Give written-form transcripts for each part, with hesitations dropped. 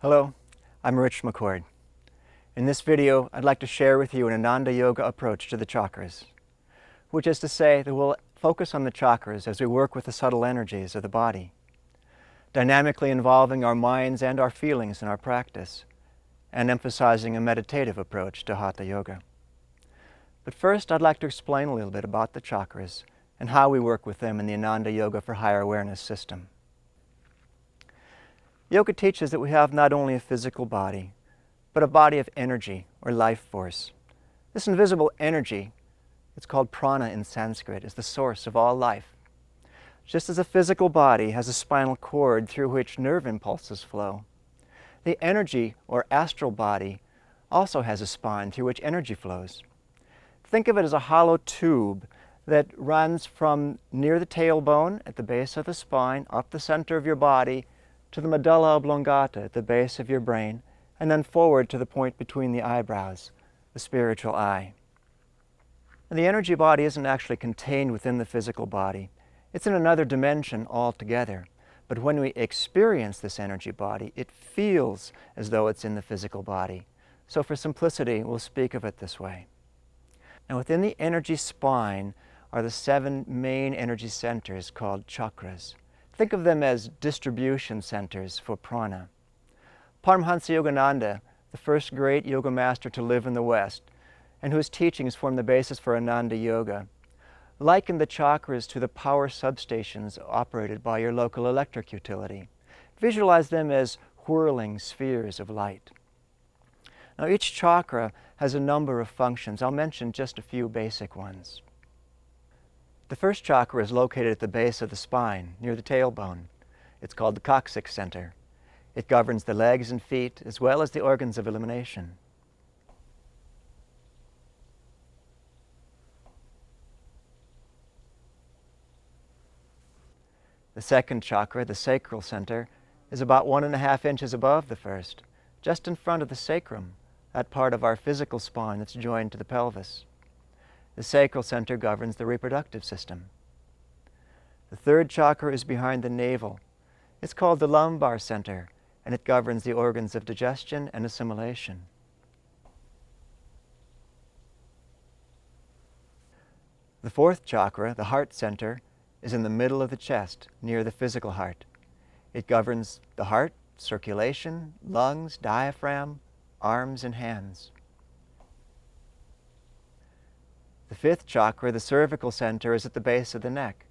Hello, I'm Rich McCord. In this video, I'd like to share with you an Ananda Yoga approach to the chakras, which is to say that we'll focus on the chakras as we work with the subtle energies of the body, dynamically involving our minds and our feelings in our practice, and emphasizing a meditative approach to Hatha Yoga. But first, I'd like to explain a little bit about the chakras and how we work with them in the Ananda Yoga for Higher Awareness system. Yoga teaches that we have not only a physical body, but a body of energy or life force. This invisible energy, it's called prana in Sanskrit, is the source of all life. Just as a physical body has a spinal cord through which nerve impulses flow, the energy or astral body also has a spine through which energy flows. Think of it as a hollow tube that runs from near the tailbone at the base of the spine, up the center of your body, to the medulla oblongata at the base of your brain, and then forward to the point between the eyebrows, the spiritual eye. And the energy body isn't actually contained within the physical body. It's in another dimension altogether. But when we experience this energy body, it feels as though it's in the physical body. So for simplicity, we'll speak of it this way. Now within the energy spine are the 7 main energy centers called chakras. Think of them as distribution centers for prana. Paramahansa Yogananda, the first great yoga master to live in the West, and whose teachings form the basis for Ananda Yoga, likened the chakras to the power substations operated by your local electric utility. Visualize them as whirling spheres of light. Now each chakra has a number of functions. I'll mention just a few basic ones. The first chakra is located at the base of the spine, near the tailbone. It's called the coccyx center. It governs the legs and feet, as well as the organs of elimination. The second chakra, the sacral center, is about 1.5 inches above the first, just in front of the sacrum, that part of our physical spine that's joined to the pelvis. The sacral center governs the reproductive system. The third chakra is behind the navel. It's called the lumbar center, and it governs the organs of digestion and assimilation. The fourth chakra, the heart center, is in the middle of the chest, near the physical heart. It governs the heart, circulation, lungs, diaphragm, arms, and hands. The fifth chakra, the cervical center, is at the base of the neck.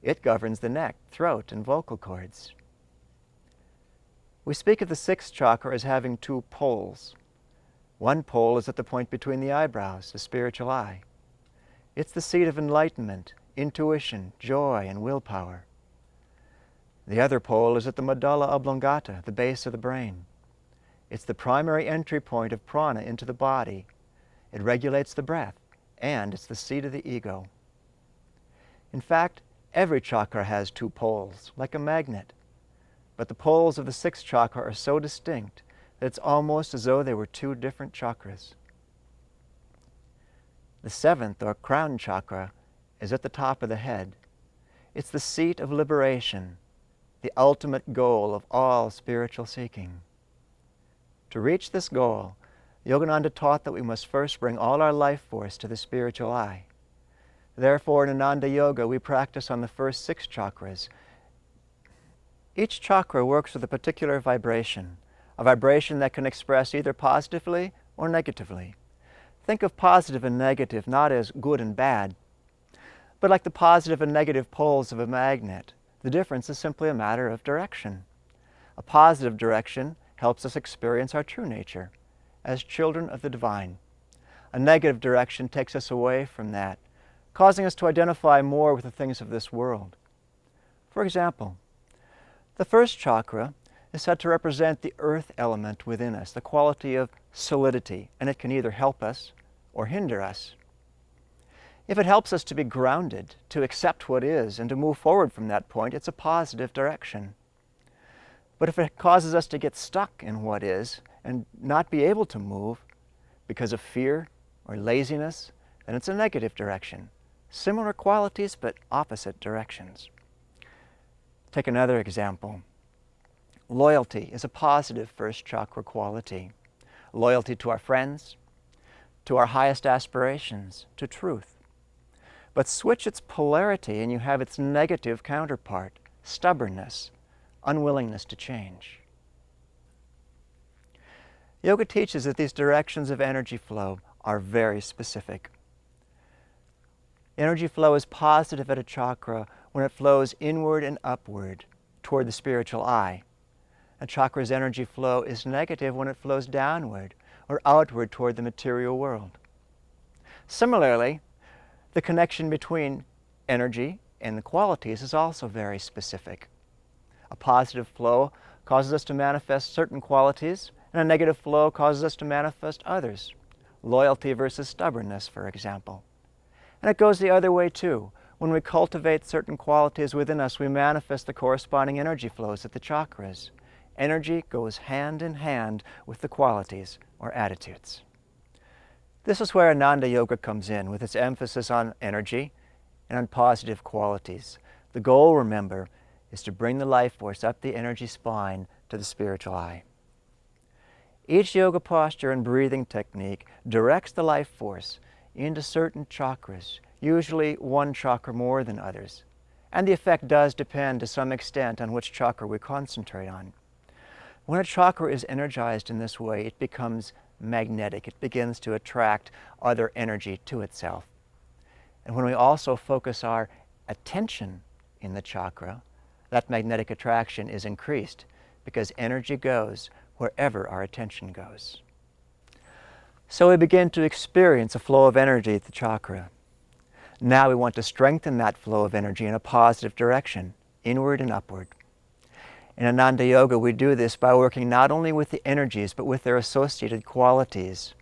It governs the neck, throat, and vocal cords. We speak of the sixth chakra as having 2 poles. One pole is at the point between the eyebrows, the spiritual eye. It's the seat of enlightenment, intuition, joy, and willpower. The other pole is at the medulla oblongata, the base of the brain. It's the primary entry point of prana into the body. It regulates the breath, and it's the seat of the ego. In fact, every chakra has 2 poles, like a magnet. But the poles of the sixth chakra are so distinct that it's almost as though they were 2 different chakras. The seventh, or crown chakra, is at the top of the head. It's the seat of liberation, the ultimate goal of all spiritual seeking. To reach this goal, Yogananda taught that we must first bring all our life force to the spiritual eye. Therefore, in Ananda Yoga, we practice on the first 6 chakras. Each chakra works with a particular vibration, a vibration that can express either positively or negatively. Think of positive and negative not as good and bad, but like the positive and negative poles of a magnet. The difference is simply a matter of direction. A positive direction helps us experience our true nature as children of the divine. A negative direction takes us away from that, causing us to identify more with the things of this world. For example, the first chakra is said to represent the earth element within us, the quality of solidity, and it can either help us or hinder us. If it helps us to be grounded, to accept what is, and to move forward from that point, it's a positive direction. But if it causes us to get stuck in what is and not be able to move because of fear or laziness, then it's a negative direction. Similar qualities, but opposite directions. Take another example. Loyalty is a positive first chakra quality. Loyalty to our friends, to our highest aspirations, to truth. But switch its polarity and you have its negative counterpart, stubbornness, unwillingness to change. Yoga teaches that these directions of energy flow are very specific. Energy flow is positive at a chakra when it flows inward and upward toward the spiritual eye. A chakra's energy flow is negative when it flows downward or outward toward the material world. Similarly, the connection between energy and the qualities is also very specific. A positive flow causes us to manifest certain qualities, and a negative flow causes us to manifest others. Loyalty versus stubbornness, for example. And it goes the other way too. When we cultivate certain qualities within us, we manifest the corresponding energy flows at the chakras. Energy goes hand in hand with the qualities or attitudes. This is where Ananda Yoga comes in, with its emphasis on energy and on positive qualities. The goal, remember, is to bring the life force up the energy spine to the spiritual eye. Each yoga posture and breathing technique directs the life force into certain chakras, usually one chakra more than others. And the effect does depend to some extent on which chakra we concentrate on. When a chakra is energized in this way, it becomes magnetic. It begins to attract other energy to itself. And when we also focus our attention in the chakra, that magnetic attraction is increased because energy goes wherever our attention goes. So we begin to experience a flow of energy at the chakra. Now we want to strengthen that flow of energy in a positive direction, inward and upward. In Ananda Yoga, we do this by working not only with the energies, but with their associated qualities,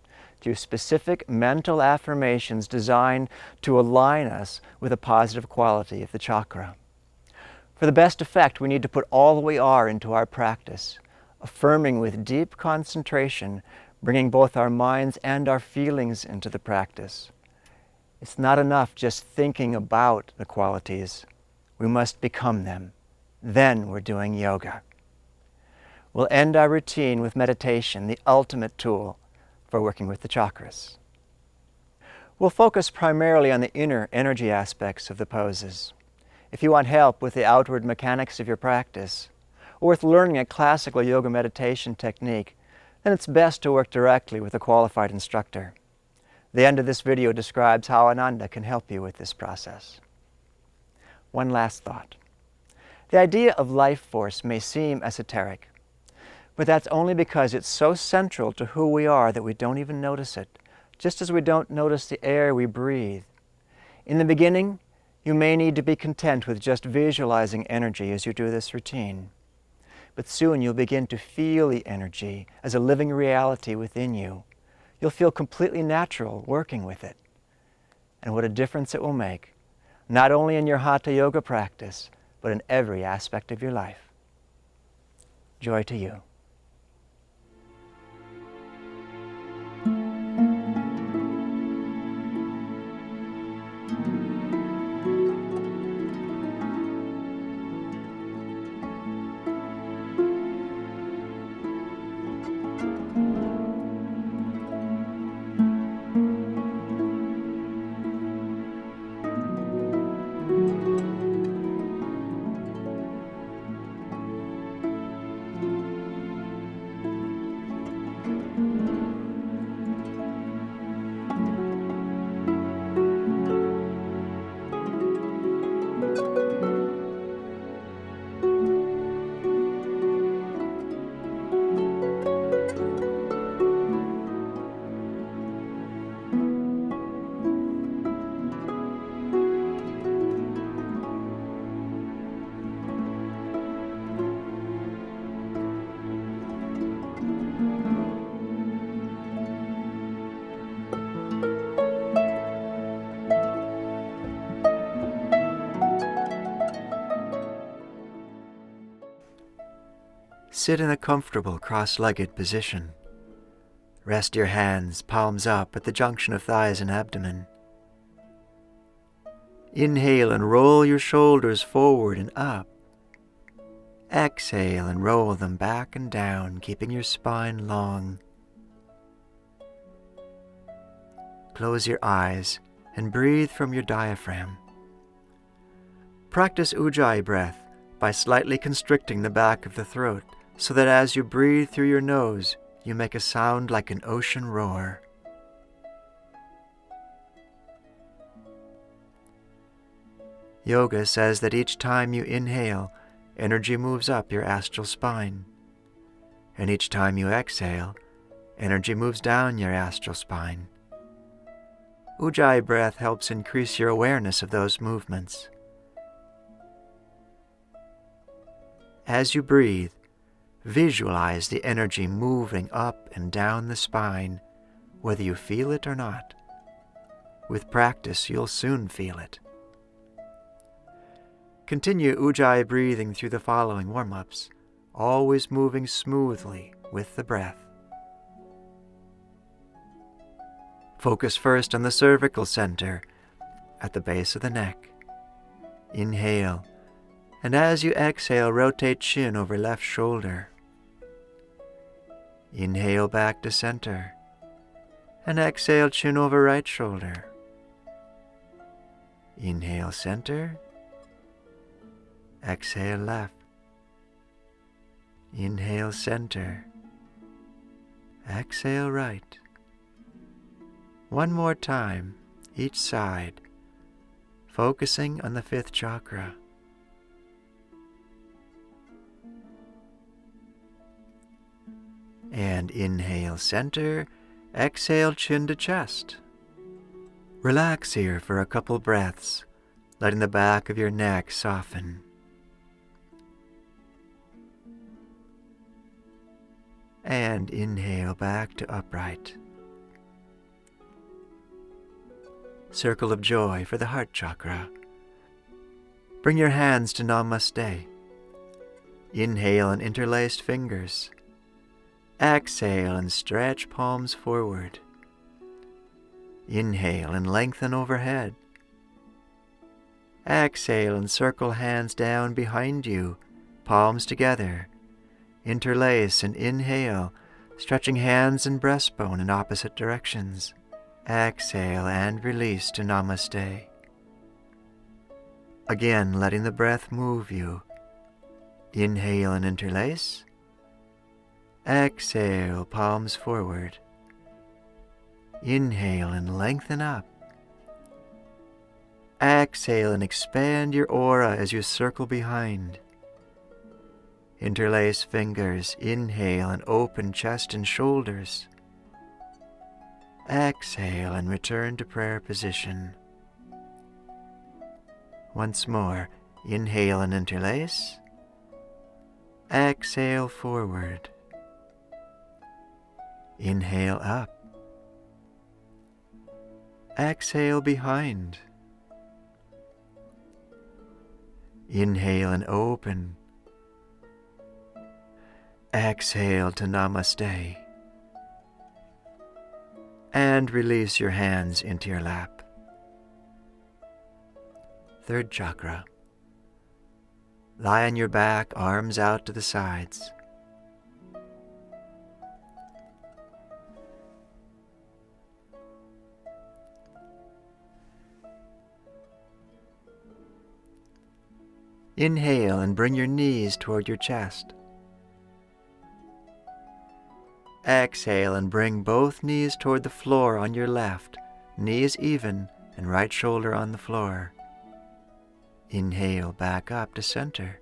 through specific mental affirmations designed to align us with a positive quality of the chakra. For the best effect, we need to put all we are into our practice, affirming with deep concentration, bringing both our minds and our feelings into the practice. It's not enough just thinking about the qualities. We must become them. Then we're doing yoga. We'll end our routine with meditation, the ultimate tool for working with the chakras. We'll focus primarily on the inner energy aspects of the poses. If you want help with the outward mechanics of your practice, or with learning a classical yoga meditation technique, then it's best to work directly with a qualified instructor. The end of this video describes how Ananda can help you with this process. One last thought. The idea of life force may seem esoteric, but that's only because it's so central to who we are that we don't even notice it, just as we don't notice the air we breathe. In the beginning, you may need to be content with just visualizing energy as you do this routine. But soon you'll begin to feel the energy as a living reality within you. You'll feel completely natural working with it. And what a difference it will make, not only in your Hatha Yoga practice, but in every aspect of your life. Joy to you. Sit in a comfortable cross-legged position. Rest your hands, palms up, at the junction of thighs and abdomen. Inhale and roll your shoulders forward and up. Exhale and roll them back and down, keeping your spine long. Close your eyes and breathe from your diaphragm. Practice Ujjayi breath by slightly constricting the back of the throat so that as you breathe through your nose, you make a sound like an ocean roar. Yoga says that each time you inhale, energy moves up your astral spine. And each time you exhale, energy moves down your astral spine. Ujjayi breath helps increase your awareness of those movements. As you breathe, visualize the energy moving up and down the spine, whether you feel it or not. With practice, you'll soon feel it. Continue Ujjayi breathing through the following warm-ups, always moving smoothly with the breath. Focus first on the cervical center, at the base of the neck. Inhale, and as you exhale, rotate chin over left shoulder. Inhale back to center, and exhale chin over right shoulder. Inhale center, exhale left. Inhale center, exhale right. One more time, each side, focusing on the fifth chakra. And inhale center, exhale chin to chest. Relax here for a couple breaths, letting the back of your neck soften. And inhale back to upright. Circle of joy for the heart chakra. Bring your hands to Namaste. Inhale and interlaced fingers. Exhale and stretch palms forward. Inhale and lengthen overhead. Exhale and circle hands down behind you, palms together. Interlace and inhale, stretching hands and breastbone in opposite directions. Exhale and release to Namaste. Again, letting the breath move you. Inhale and interlace. Exhale, palms forward. Inhale and lengthen up. Exhale and expand your aura as you circle behind. Interlace fingers, inhale and open chest and shoulders. Exhale and return to prayer position. Once more, inhale and interlace. Exhale forward. Inhale up. Exhale behind. Inhale and open. Exhale to Namaste. And release your hands into your lap. Third chakra. Lie on your back, arms out to the sides. Inhale and bring your knees toward your chest. Exhale and bring both knees toward the floor on your left, knees even and right shoulder on the floor. Inhale back up to center.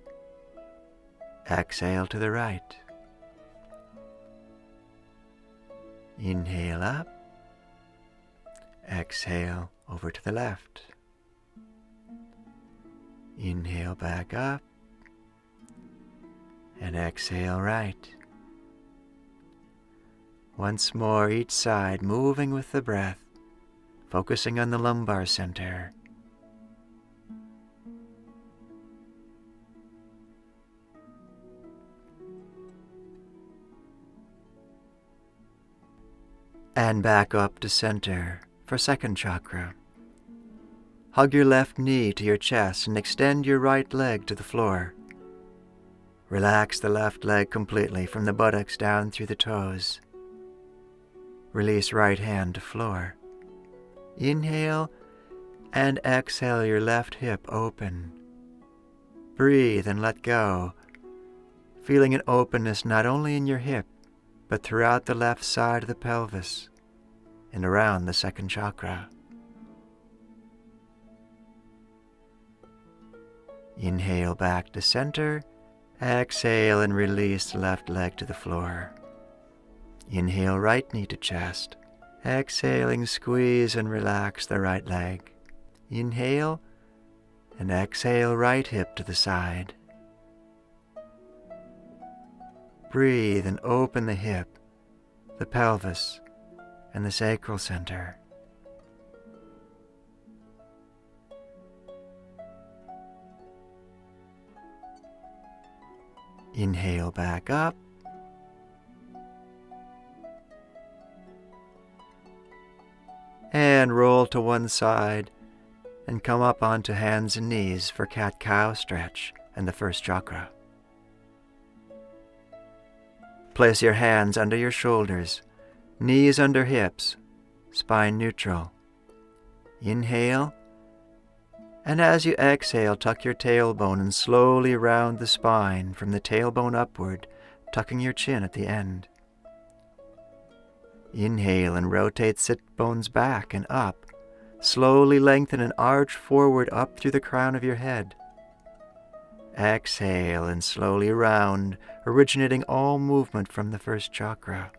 Exhale to the right. Inhale up. Exhale over to the left. Inhale back up. And exhale right. Once more each side, moving with the breath, focusing on the lumbar center. And back up to center for second chakra. Hug your left knee to your chest and extend your right leg to the floor. Relax the left leg completely from the buttocks down through the toes. Release right hand to floor. Inhale and exhale your left hip open. Breathe and let go, feeling an openness not only in your hip, but throughout the left side of the pelvis and around the second chakra. Inhale back to center. Exhale and release the left leg to the floor. Inhale right knee to chest. Exhaling, squeeze and relax the right leg. Inhale and exhale right hip to the side. Breathe and open the hip, the pelvis, and the sacral center. Inhale back up. And roll to one side and come up onto hands and knees for cat-cow stretch and the first chakra. Place your hands under your shoulders, knees under hips, spine neutral. Inhale, and as you exhale, tuck your tailbone and slowly round the spine from the tailbone upward, tucking your chin at the end. Inhale and rotate sit bones back and up. Slowly lengthen and arch forward up through the crown of your head. Exhale and slowly round, originating all movement from the first chakra.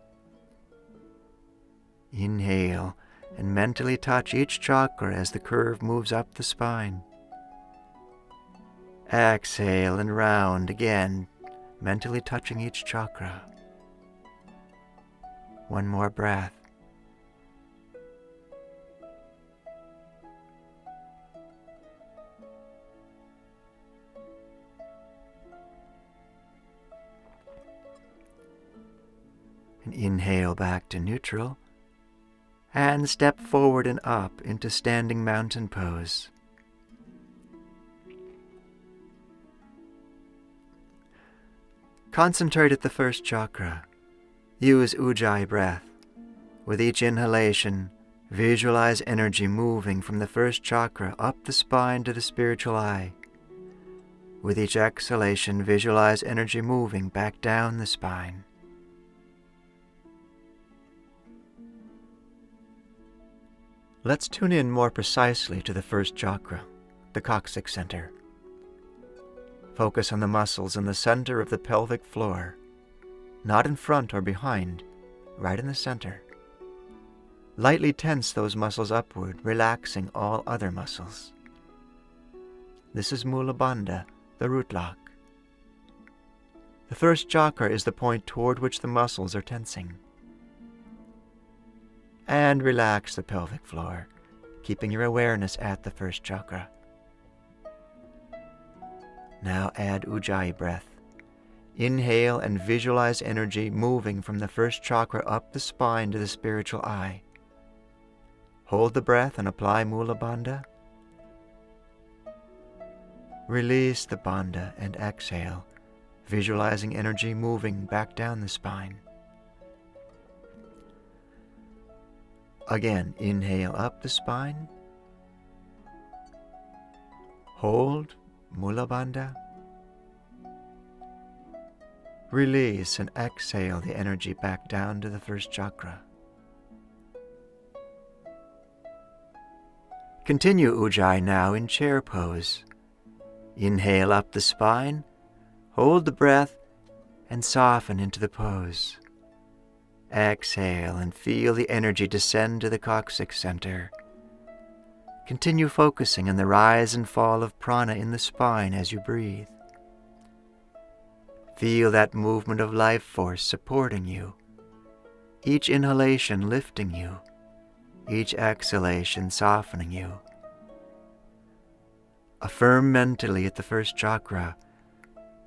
Inhale and mentally touch each chakra as the curve moves up the spine. Exhale and round again, mentally touching each chakra. One more breath. And inhale back to neutral. And step forward and up into standing mountain pose. Concentrate at the first chakra. Use Ujjayi breath. With each inhalation, visualize energy moving from the first chakra up the spine to the spiritual eye. With each exhalation, visualize energy moving back down the spine. Let's tune in more precisely to the first chakra, the coccyx center. Focus on the muscles in the center of the pelvic floor, not in front or behind, right in the center. Lightly tense those muscles upward, relaxing all other muscles. This is Mula Bandha, the root lock. The first chakra is the point toward which the muscles are tensing. And relax the pelvic floor, keeping your awareness at the first chakra. Now add Ujjayi breath. Inhale and visualize energy moving from the first chakra up the spine to the spiritual eye. Hold the breath and apply Mula Bandha. Release the Bandha and exhale, visualizing energy moving back down the spine. Again, inhale up the spine. Hold Mula Bandha. Release and exhale the energy back down to the first chakra. Continue Ujjayi now in chair pose. Inhale up the spine, hold the breath, and soften into the pose. Exhale and feel the energy descend to the coccyx center. Continue focusing on the rise and fall of prana in the spine as you breathe. Feel that movement of life force supporting you, each inhalation lifting you, each exhalation softening you. Affirm mentally at the first chakra,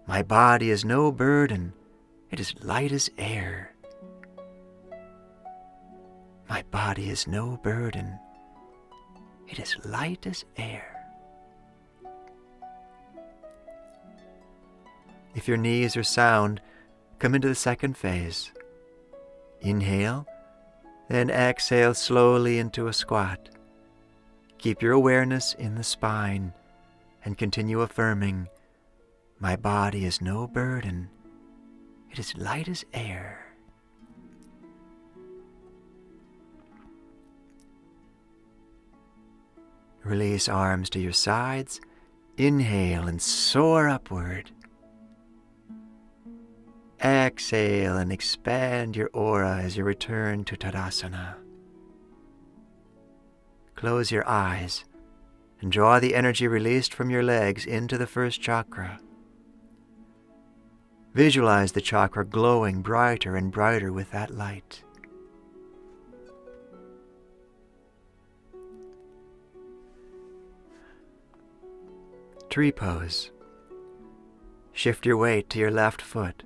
my body is no burden, it is light as air. My body is no burden, it is light as air. If your knees are sound, come into the second phase. Inhale, then exhale slowly into a squat. Keep your awareness in the spine and continue affirming, my body is no burden. It is light as air. Release arms to your sides. Inhale and soar upward. Exhale and expand your aura as you return to Tadasana. Close your eyes and draw the energy released from your legs into the first chakra. Visualize the chakra glowing brighter and brighter with that light. Tree pose. Shift your weight to your left foot.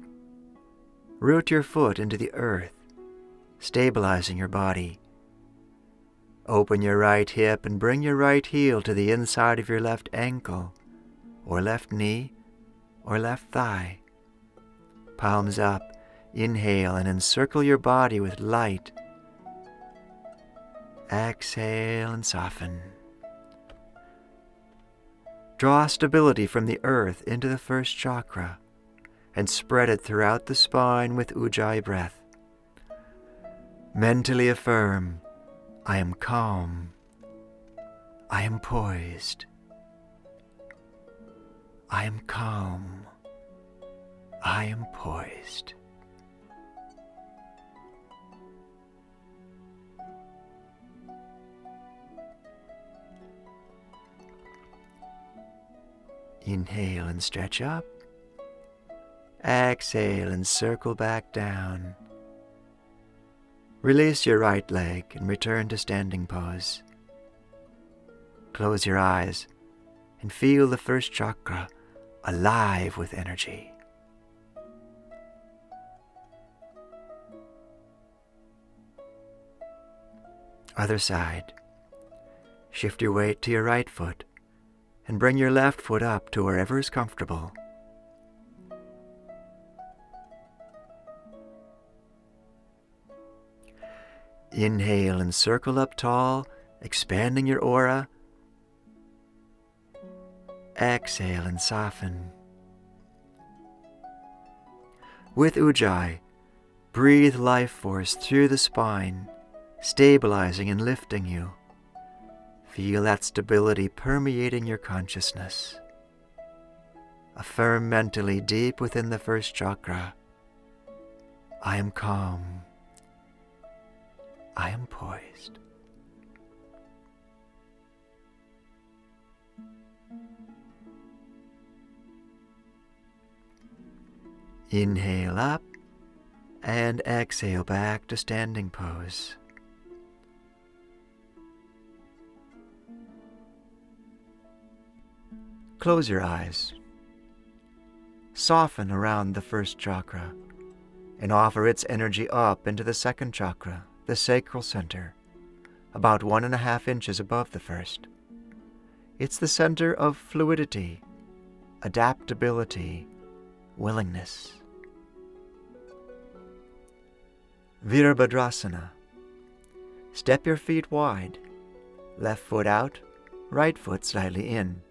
Root your foot into the earth, stabilizing your body. Open your right hip and bring your right heel to the inside of your left ankle, or left knee, or left thigh. Palms up, inhale and encircle your body with light. Exhale and soften. Draw stability from the earth into the first chakra and spread it throughout the spine with Ujjayi breath. Mentally affirm, I am calm. I am poised. I am calm. I am poised. Inhale and stretch up. Exhale and circle back down. Release your right leg and return to standing pose. Close your eyes and feel the first chakra alive with energy. Other side. Shift your weight to your right foot and bring your left foot up to wherever is comfortable. Inhale and circle up tall, expanding your aura. Exhale and soften. With Ujjayi, breathe life force through the spine, stabilizing and lifting you. Feel that stability permeating your consciousness. Affirm mentally deep within the first chakra, I am calm. I am poised. Inhale up and exhale back to standing pose. Close your eyes. Soften around the first chakra and offer its energy up into the second chakra, the sacral center, about 1.5 inches above the first. It's the center of fluidity, adaptability, willingness. Virabhadrasana. Step your feet wide, left foot out, right foot slightly in.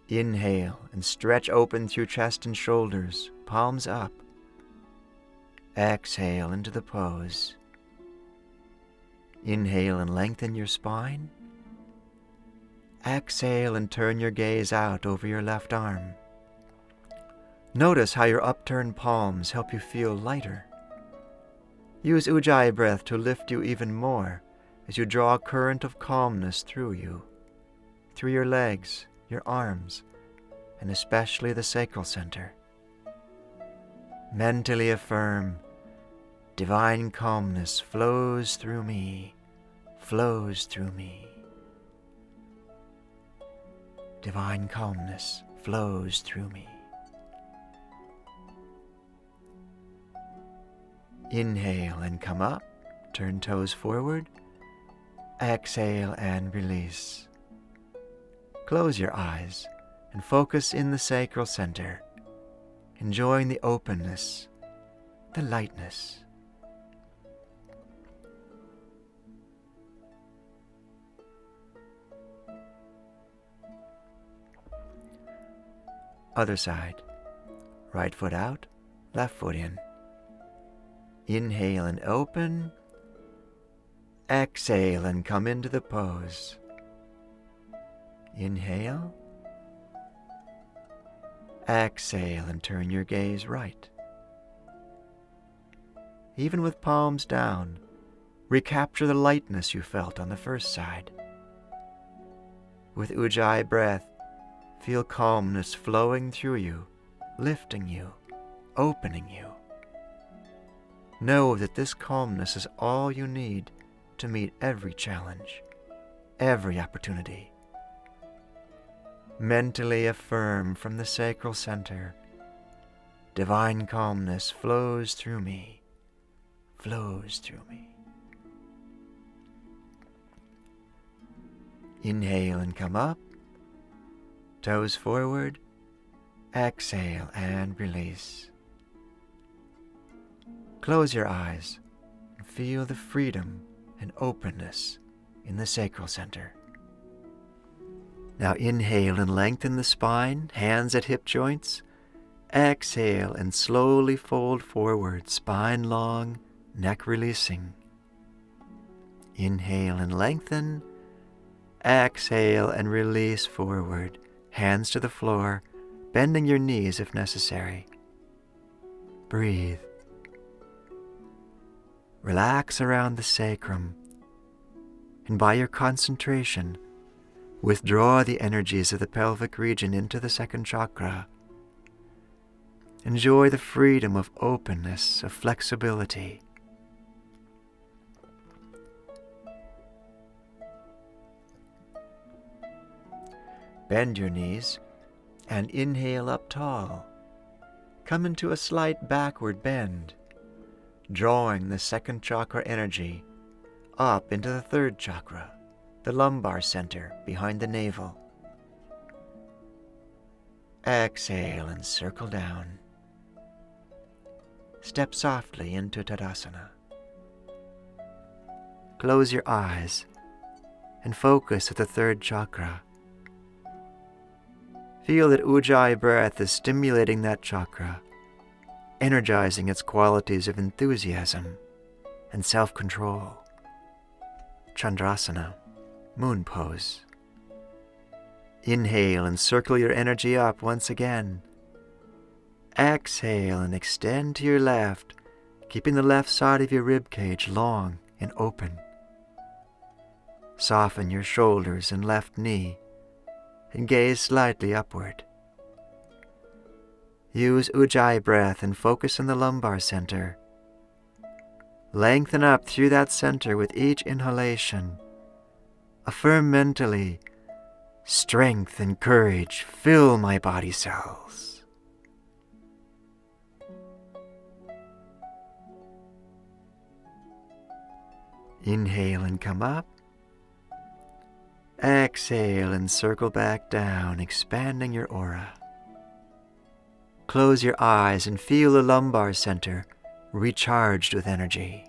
Inhale and stretch open through chest and shoulders, palms up. Exhale into the pose. Inhale and lengthen your spine. Exhale and turn your gaze out over your left arm. Notice how your upturned palms help you feel lighter. Use Ujjayi breath to lift you even more as you draw a current of calmness through you, through your legs, your arms, and especially the sacral center. Mentally affirm, divine calmness flows through me, flows through me. Divine calmness flows through me. Inhale and come up, turn toes forward. Exhale and release. Close your eyes and focus in the sacral center. enjoying the openness, the lightness. Other side. Right foot out, left foot in. Inhale and open. Exhale and come into the pose. Inhale. Exhale and turn your gaze right. Even with palms down, recapture the lightness you felt on the first side. With Ujjayi breath, feel calmness flowing through you, lifting you, opening you. Know that this calmness is all you need to meet every challenge, every opportunity. Mentally affirm from the sacral center, divine calmness flows through me, flows through me. Inhale and come up, toes forward, exhale and release. Close your eyes and feel the freedom and openness in the sacral center. Now inhale and lengthen the spine, hands at hip joints. Exhale and slowly fold forward, spine long, neck releasing. Inhale and lengthen. Exhale and release forward, hands to the floor, bending your knees if necessary. Breathe. Relax around the sacrum, and by your concentration, withdraw the energies of the pelvic region into the second chakra. Enjoy the freedom of openness, of flexibility. Bend your knees and inhale up tall. Come into a slight backward bend, drawing the second chakra energy up into the third chakra, the lumbar center behind the navel. Exhale and circle down. Step softly into Tadasana. Close your eyes and focus at the third chakra. Feel that Ujjayi breath is stimulating that chakra, energizing its qualities of enthusiasm and self-control. Chandrasana, moon pose. Inhale and circle your energy up once again. Exhale and extend to your left, keeping the left side of your rib cage long and open. Soften your shoulders and left knee and gaze slightly upward. Use Ujjayi breath and focus on the lumbar center. Lengthen up through that center with each inhalation. Affirm mentally, strength and courage fill my body cells. Inhale and come up. Exhale and circle back down, expanding your aura. Close your eyes and feel the lumbar center recharged with energy.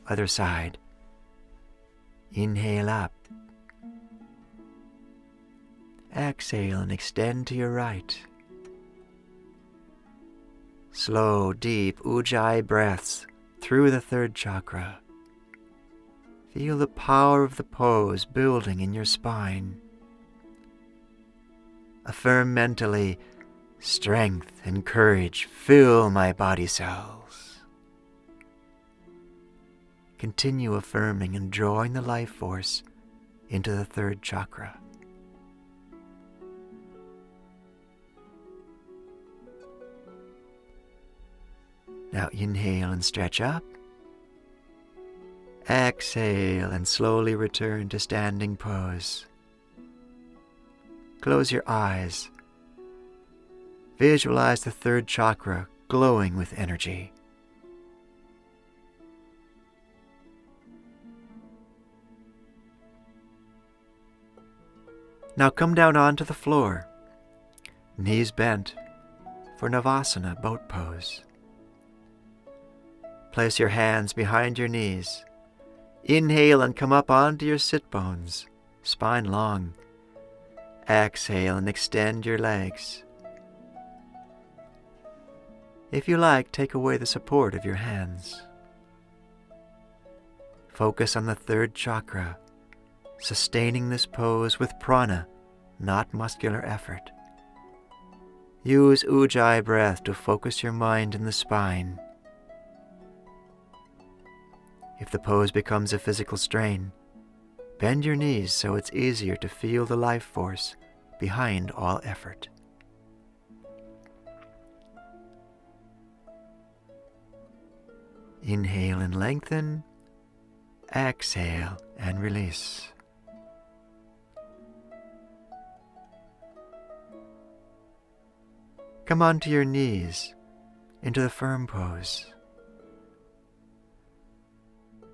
Other side. Inhale up. Exhale and extend to your right. Slow, deep Ujjayi breaths through the third chakra. Feel the power of the pose building in your spine. Affirm mentally, strength and courage fill my body cells. Continue affirming and drawing the life force into the third chakra. Now inhale and stretch up. Exhale and slowly return to standing pose. Close your eyes. Visualize the third chakra glowing with energy. Now come down onto the floor, knees bent, for Navasana, boat pose. Place your hands behind your knees. Inhale and come up onto your sit bones, spine long. Exhale and extend your legs. If you like, take away the support of your hands. Focus on the third chakra, sustaining this pose with prana, not muscular effort. Use Ujjayi breath to focus your mind in the spine. If the pose becomes a physical strain, bend your knees so it's easier to feel the life force behind all effort. Inhale and lengthen. Exhale and release. Come onto your knees into the firm pose.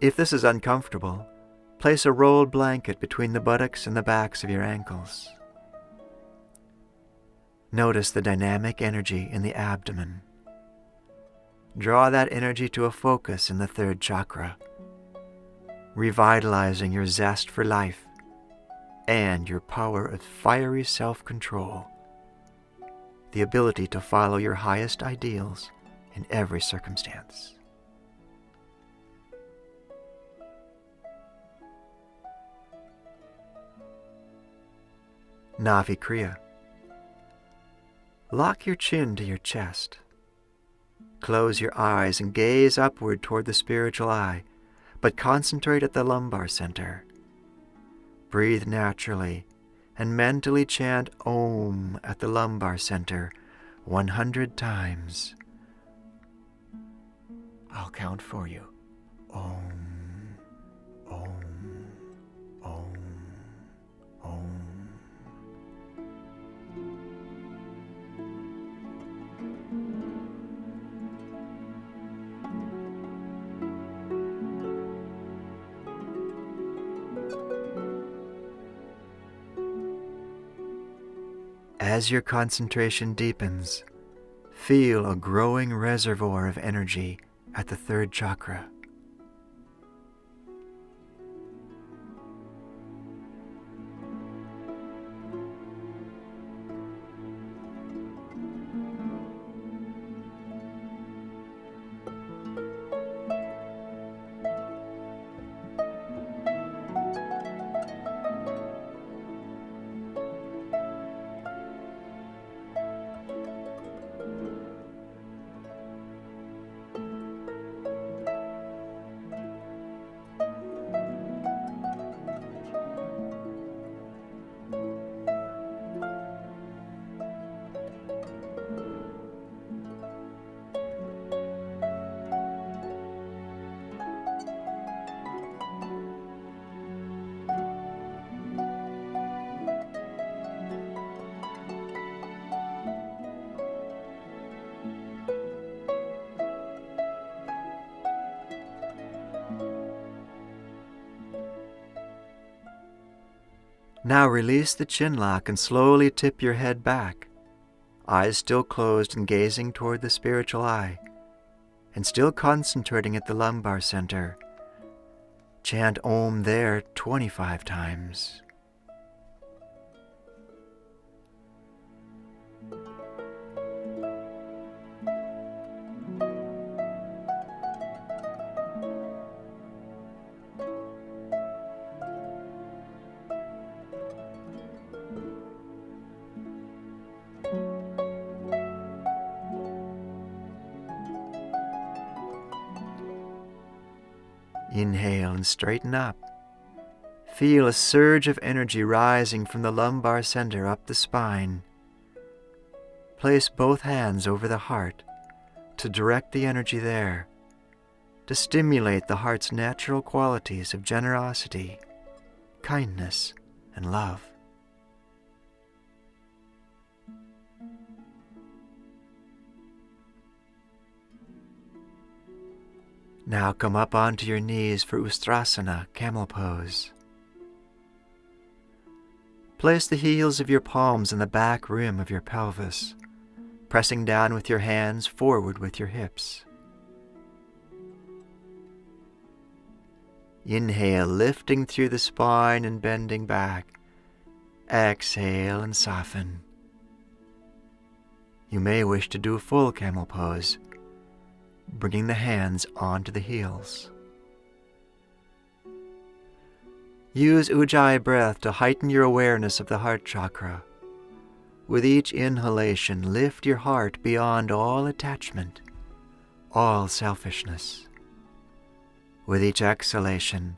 If this is uncomfortable, place a rolled blanket between the buttocks and the backs of your ankles. Notice the dynamic energy in the abdomen. Draw that energy to a focus in the third chakra, revitalizing your zest for life and your power of fiery self-control, the ability to follow your highest ideals in every circumstance. Navi Kriya. Lock your chin to your chest. Close your eyes and gaze upward toward the spiritual eye, but concentrate at the lumbar center. Breathe naturally and mentally chant Om at the lumbar center 100 times. I'll count for you. Om, Om, Om, Om. As your concentration deepens, feel a growing reservoir of energy at the third chakra. Now release the chin lock and slowly tip your head back, eyes still closed and gazing toward the spiritual eye, and still concentrating at the lumbar center. Chant Om there 25 times. Inhale and straighten up. Feel a surge of energy rising from the lumbar center up the spine. Place both hands over the heart to direct the energy there, to stimulate the heart's natural qualities of generosity, kindness, and love. Now come up onto your knees for Ustrasana, Camel pose. Place the heels of your palms on the back rim of your pelvis, pressing down with your hands, forward with your hips. Inhale, lifting through the spine and bending back. Exhale and soften. You may wish to do a full camel pose, bringing the hands onto the heels. Use Ujjayi breath to heighten your awareness of the heart chakra. With each inhalation, lift your heart beyond all attachment, all selfishness. With each exhalation,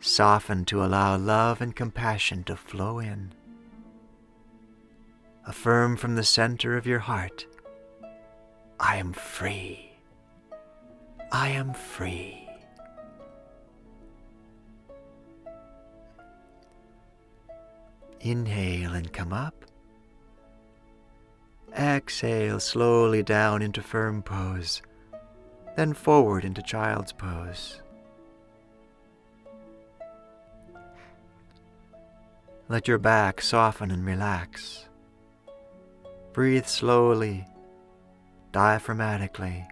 soften to allow love and compassion to flow in. Affirm from the center of your heart, I am free. I am free. Inhale and come up. Exhale slowly down into firm pose, then forward into child's pose. Let your back soften and relax. Breathe slowly, diaphragmatically.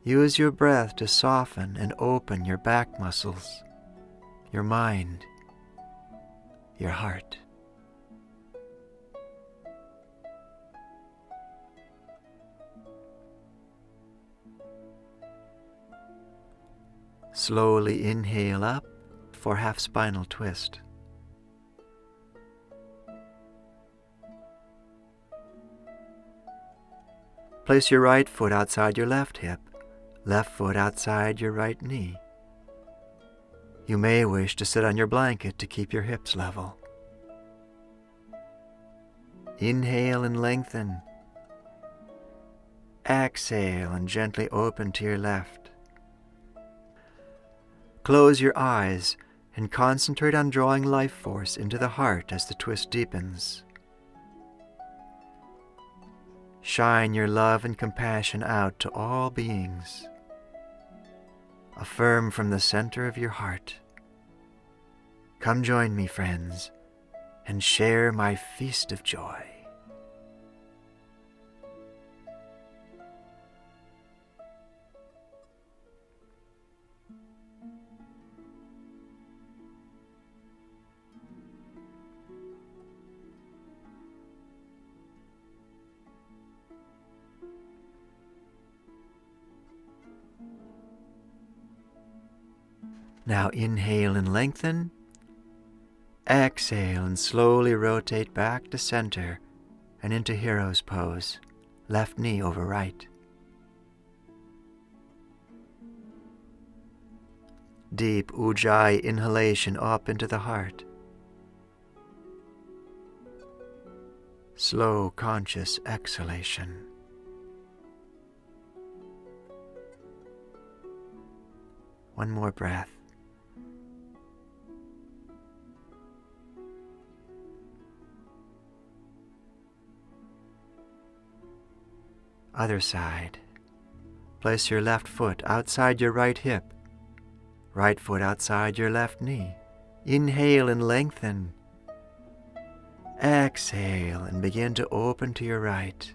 Use your breath to soften and open your back muscles, your mind, your heart. Slowly inhale up for half spinal twist. Place your right foot outside your left hip, left foot outside your right knee. You may wish to sit on your blanket to keep your hips level. Inhale and lengthen. Exhale and gently open to your left. Close your eyes and concentrate on drawing life force into the heart as the twist deepens. Shine your love and compassion out to all beings. Affirm from the center of your heart, come join me, friends, and share my feast of joy. Now inhale and lengthen. Exhale and slowly rotate back to center and into hero's pose, left knee over right. Deep Ujjayi inhalation up into the heart. Slow, conscious exhalation. One more breath. Other side. Place your left foot outside your right hip, right foot outside your left knee. Inhale and lengthen. Exhale and begin to open to your right.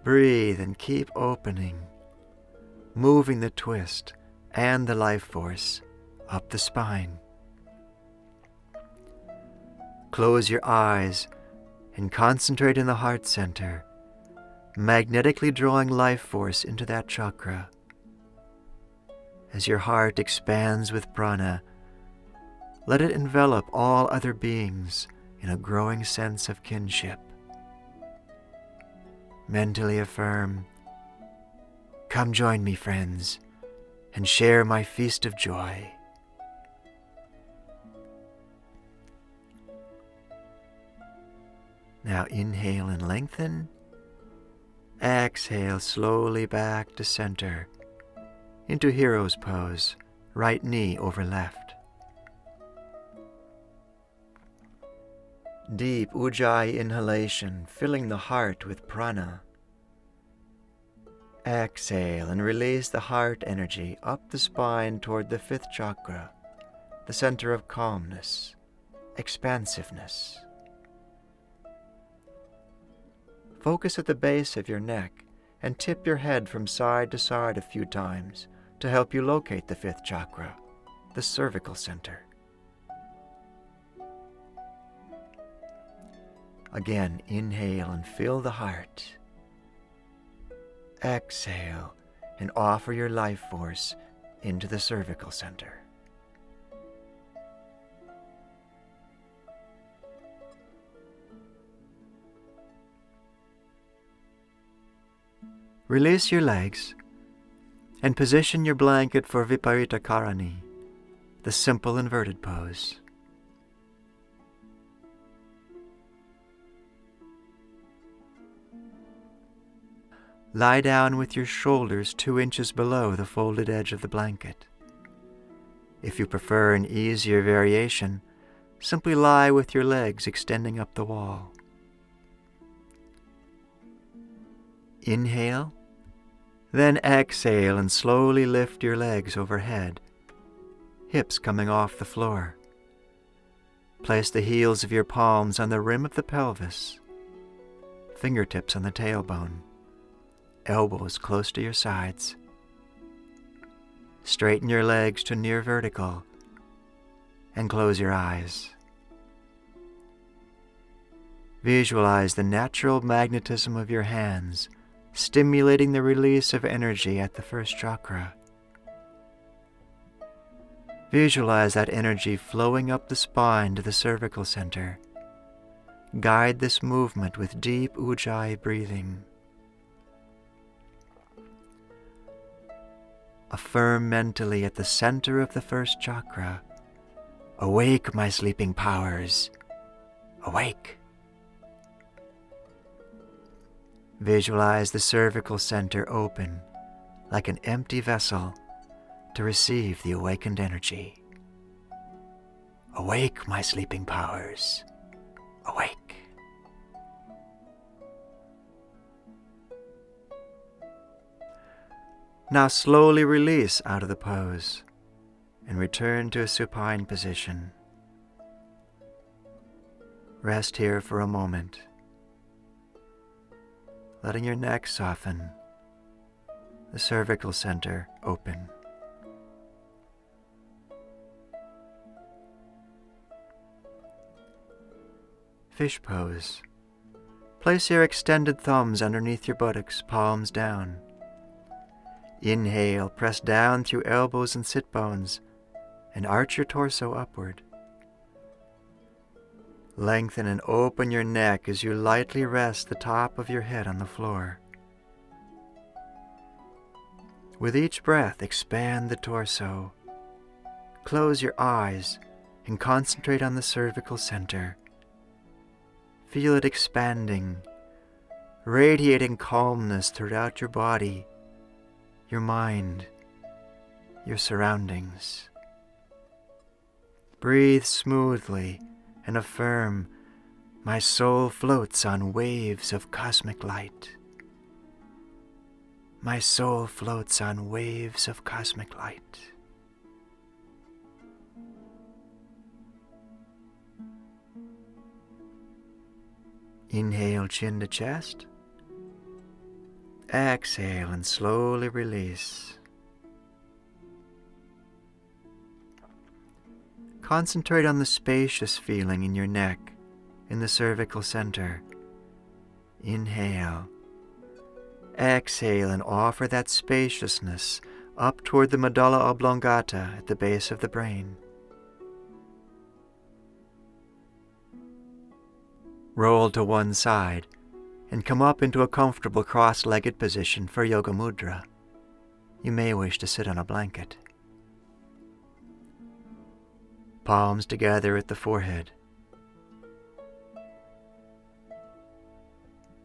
Breathe and keep opening, moving the twist and the life force up the spine. Close your eyes and concentrate in the heart center, magnetically drawing life force into that chakra. As your heart expands with prana, let it envelop all other beings in a growing sense of kinship. Mentally affirm, come join me, friends, and share my feast of joy. Now inhale and lengthen. Exhale slowly back to center, into hero's pose, right knee over left. Deep Ujjayi inhalation, filling the heart with prana. Exhale and release the heart energy up the spine toward the fifth chakra, the center of calmness, expansiveness. Focus at the base of your neck and tip your head from side to side a few times to help you locate the fifth chakra, the cervical center. Again, inhale and fill the heart. Exhale and offer your life force into the cervical center. Release your legs and position your blanket for Viparita Karani, the simple inverted pose. Lie down with your shoulders 2 inches below the folded edge of the blanket. If you prefer an easier variation, simply lie with your legs extending up the wall. Inhale, then exhale and slowly lift your legs overhead, hips coming off the floor. Place the heels of your palms on the rim of the pelvis, fingertips on the tailbone. Elbows close to your sides. Straighten your legs to near vertical and close your eyes. Visualize the natural magnetism of your hands, stimulating the release of energy at the first chakra. Visualize that energy flowing up the spine to the cervical center. Guide this movement with deep ujjayi breathing. Affirm mentally at the center of the first chakra, "Awake, my sleeping powers, awake." Visualize the cervical center open, like an empty vessel, to receive the awakened energy. "Awake, my sleeping powers, awake." Now slowly release out of the pose and return to a supine position. Rest here for a moment, letting your neck soften, the cervical center open. Fish pose. Place your extended thumbs underneath your buttocks, palms down. Inhale, press down through elbows and sit bones, and arch your torso upward. Lengthen and open your neck as you lightly rest the top of your head on the floor. With each breath, expand the torso. Close your eyes and concentrate on the cervical center. Feel it expanding, radiating calmness throughout your body, your mind, your surroundings. Breathe smoothly and affirm, "My soul floats on waves of cosmic light." My soul floats on waves of cosmic light. Inhale, chin to chest. Exhale and slowly release. Concentrate on the spacious feeling in your neck, in the cervical center. Inhale. Exhale and offer that spaciousness up toward the medulla oblongata at the base of the brain. Roll to one side and come up into a comfortable cross-legged position for Yoga Mudra. You may wish to sit on a blanket. Palms together at the forehead.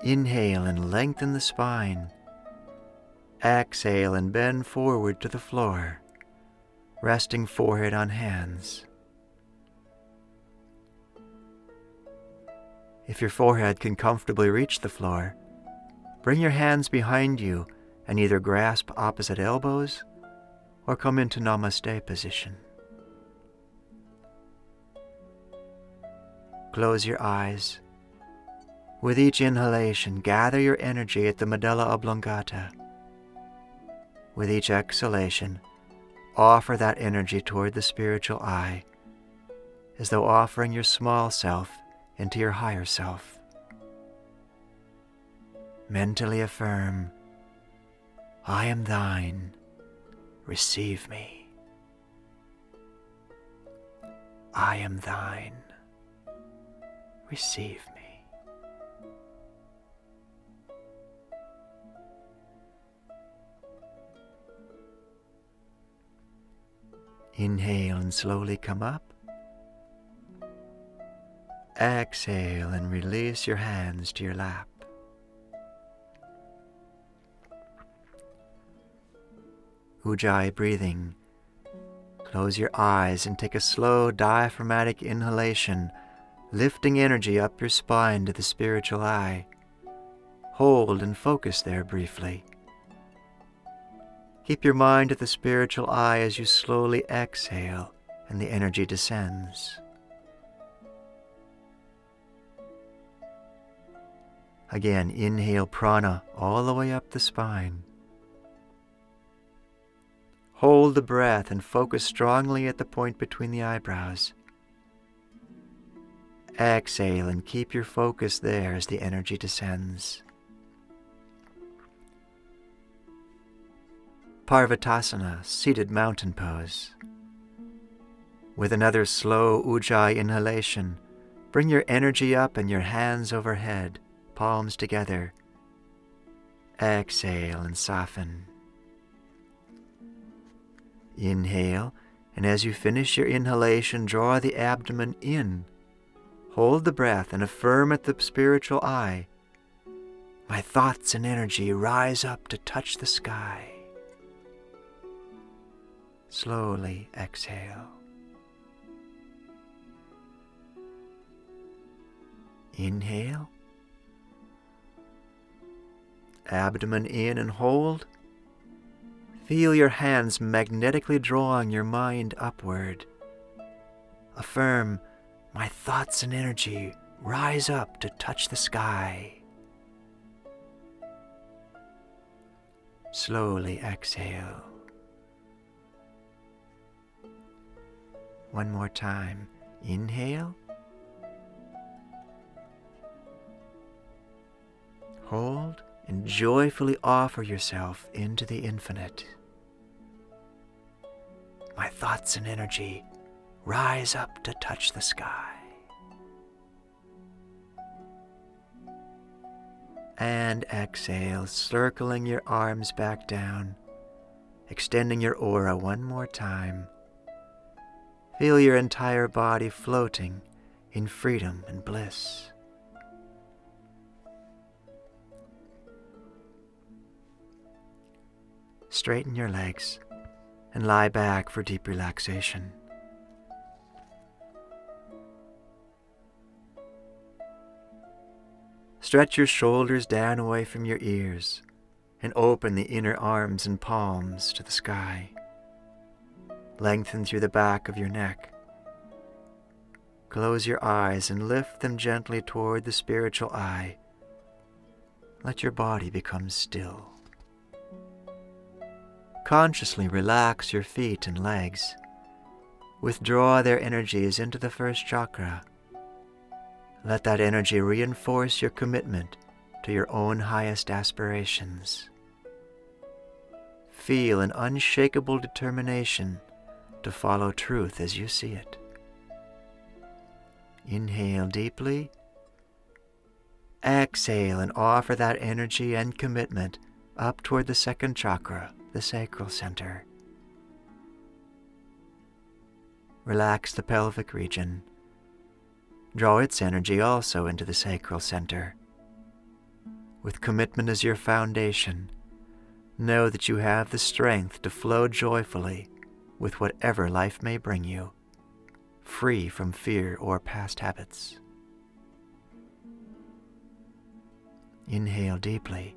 Inhale and lengthen the spine. Exhale and bend forward to the floor, resting forehead on hands. If your forehead can comfortably reach the floor, bring your hands behind you and either grasp opposite elbows or come into Namaste position. Close your eyes. With each inhalation, gather your energy at the medulla oblongata. With each exhalation, offer that energy toward the spiritual eye, as though offering your small self into your higher self. Mentally affirm, I am thine, receive me. I am thine, receive me. Inhale and slowly come up. Exhale and release your hands to your lap. Ujjayi breathing. Close your eyes and take a slow diaphragmatic inhalation, lifting energy up your spine to the spiritual eye. Hold and focus there briefly. Keep your mind at the spiritual eye as you slowly exhale and the energy descends. Again, inhale prana all the way up the spine. Hold the breath and focus strongly at the point between the eyebrows. Exhale and keep your focus there as the energy descends. Parvitasana, seated mountain pose. With another slow Ujjayi inhalation, bring your energy up and your hands overhead, palms together. Exhale and soften. Inhale, and as you finish your inhalation, draw the abdomen in. Hold the breath and affirm at the spiritual eye, my thoughts and energy rise up to touch the sky. Slowly exhale. Inhale. Abdomen in and hold. Feel your hands magnetically drawing your mind upward. Affirm, my thoughts and energy rise up to touch the sky. Slowly exhale. One more time. Inhale. Hold and joyfully offer yourself into the infinite. My thoughts and energy rise up to touch the sky. And exhale, circling your arms back down, extending your aura one more time. Feel your entire body floating in freedom and bliss. Straighten your legs and lie back for deep relaxation. Stretch your shoulders down away from your ears and open the inner arms and palms to the sky. Lengthen through the back of your neck. Close your eyes and lift them gently toward the spiritual eye. Let your body become still. Consciously relax your feet and legs. Withdraw their energies into the first chakra. Let that energy reinforce your commitment to your own highest aspirations. Feel an unshakable determination to follow truth as you see it. Inhale deeply. Exhale and offer that energy and commitment up toward the second chakra, the sacral center. Relax the pelvic region. Draw its energy also into the sacral center. With commitment as your foundation, know that you have the strength to flow joyfully with whatever life may bring you, free from fear or past habits. Inhale deeply.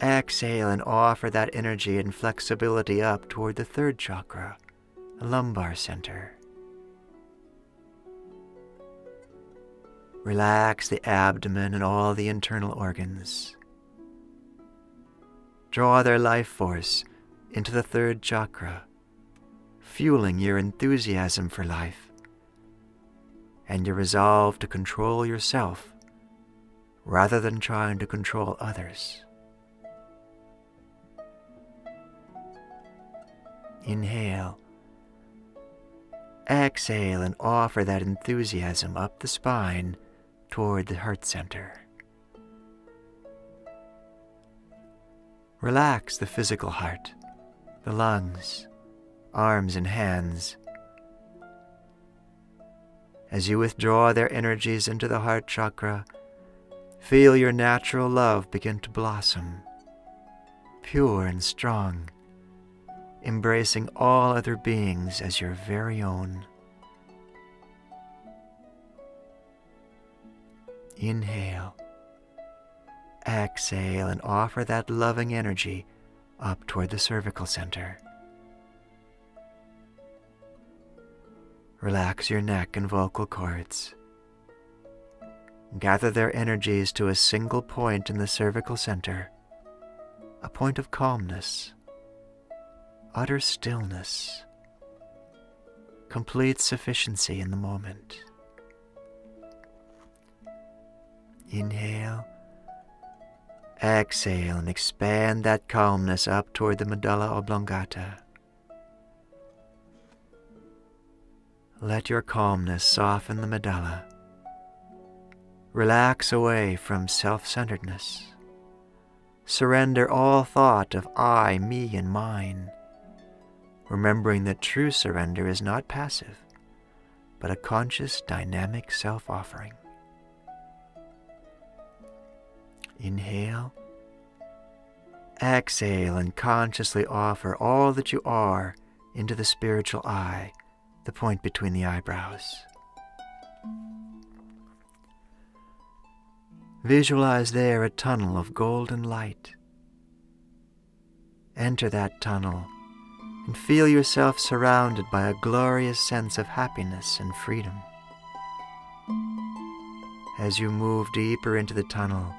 Exhale and offer that energy and flexibility up toward the third chakra, the lumbar center. Relax the abdomen and all the internal organs. Draw their life force into the third chakra, fueling your enthusiasm for life and your resolve to control yourself rather than trying to control others. Inhale. Exhale and offer that enthusiasm up the spine toward the heart center. Relax the physical heart, the lungs, arms and hands. As you withdraw their energies into the heart chakra, feel your natural love begin to blossom, pure and strong, embracing all other beings as your very own. Inhale. Exhale and offer that loving energy up toward the cervical center. Relax your neck and vocal cords. Gather their energies to a single point in the cervical center, a point of calmness, utter stillness, complete sufficiency in the moment. Inhale. Exhale and expand that calmness up toward the medulla oblongata. Let your calmness soften the medulla. Relax away from self-centeredness. Surrender all thought of I, me, and mine, remembering that true surrender is not passive, but a conscious, dynamic self-offering. Inhale. Exhale and consciously offer all that you are into the spiritual eye, the point between the eyebrows. Visualize there a tunnel of golden light. Enter that tunnel and feel yourself surrounded by a glorious sense of happiness and freedom. As you move deeper into the tunnel,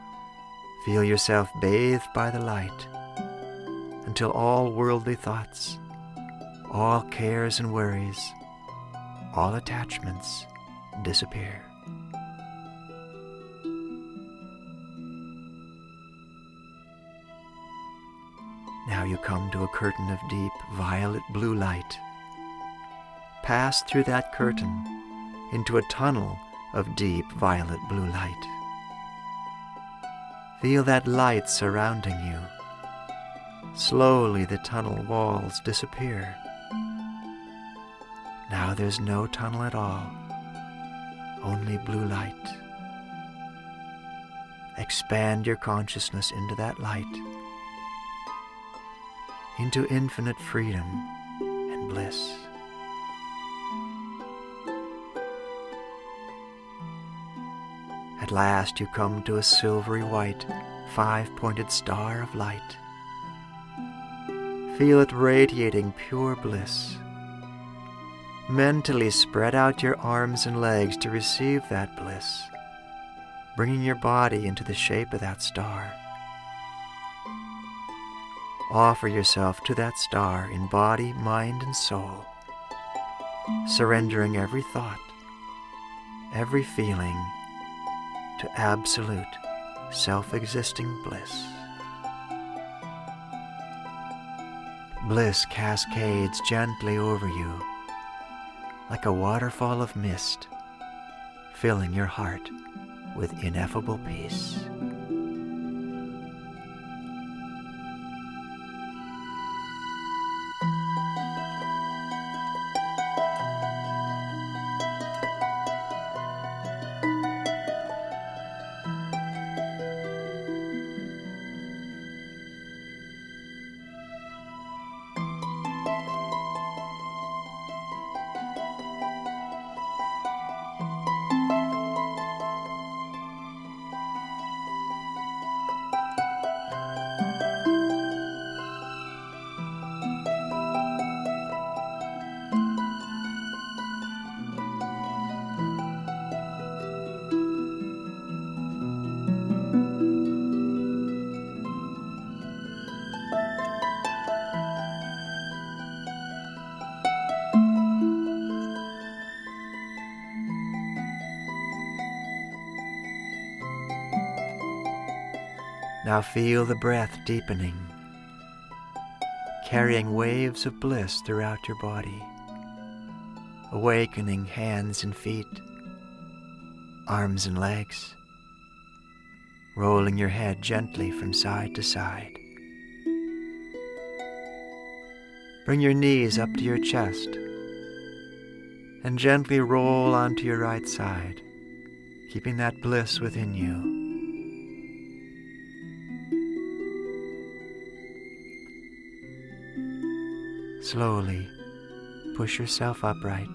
feel yourself bathed by the light until all worldly thoughts, all cares and worries, all attachments disappear. Now you come to a curtain of deep violet blue light. Pass through that curtain into a tunnel of deep violet blue light. Feel that light surrounding you. Slowly the tunnel walls disappear. Now there's no tunnel at all, only blue light. Expand your consciousness into that light, into infinite freedom and bliss. At last you come to a silvery white, five-pointed star of light. Feel it radiating pure bliss. Mentally spread out your arms and legs to receive that bliss, bringing your body into the shape of that star. Offer yourself to that star in body, mind, and soul, surrendering every thought, every feeling, to absolute, self-existing bliss. Bliss cascades gently over you, like a waterfall of mist, filling your heart with ineffable peace. Now feel the breath deepening, carrying waves of bliss throughout your body, awakening hands and feet, arms and legs, rolling your head gently from side to side. Bring your knees up to your chest and gently roll onto your right side, keeping that bliss within you. Slowly push yourself upright,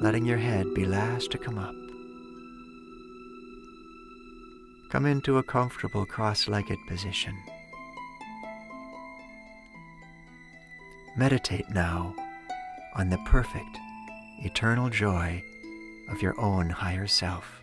letting your head be last to come up. Come into a comfortable cross-legged position. Meditate now on the perfect, eternal joy of your own higher self.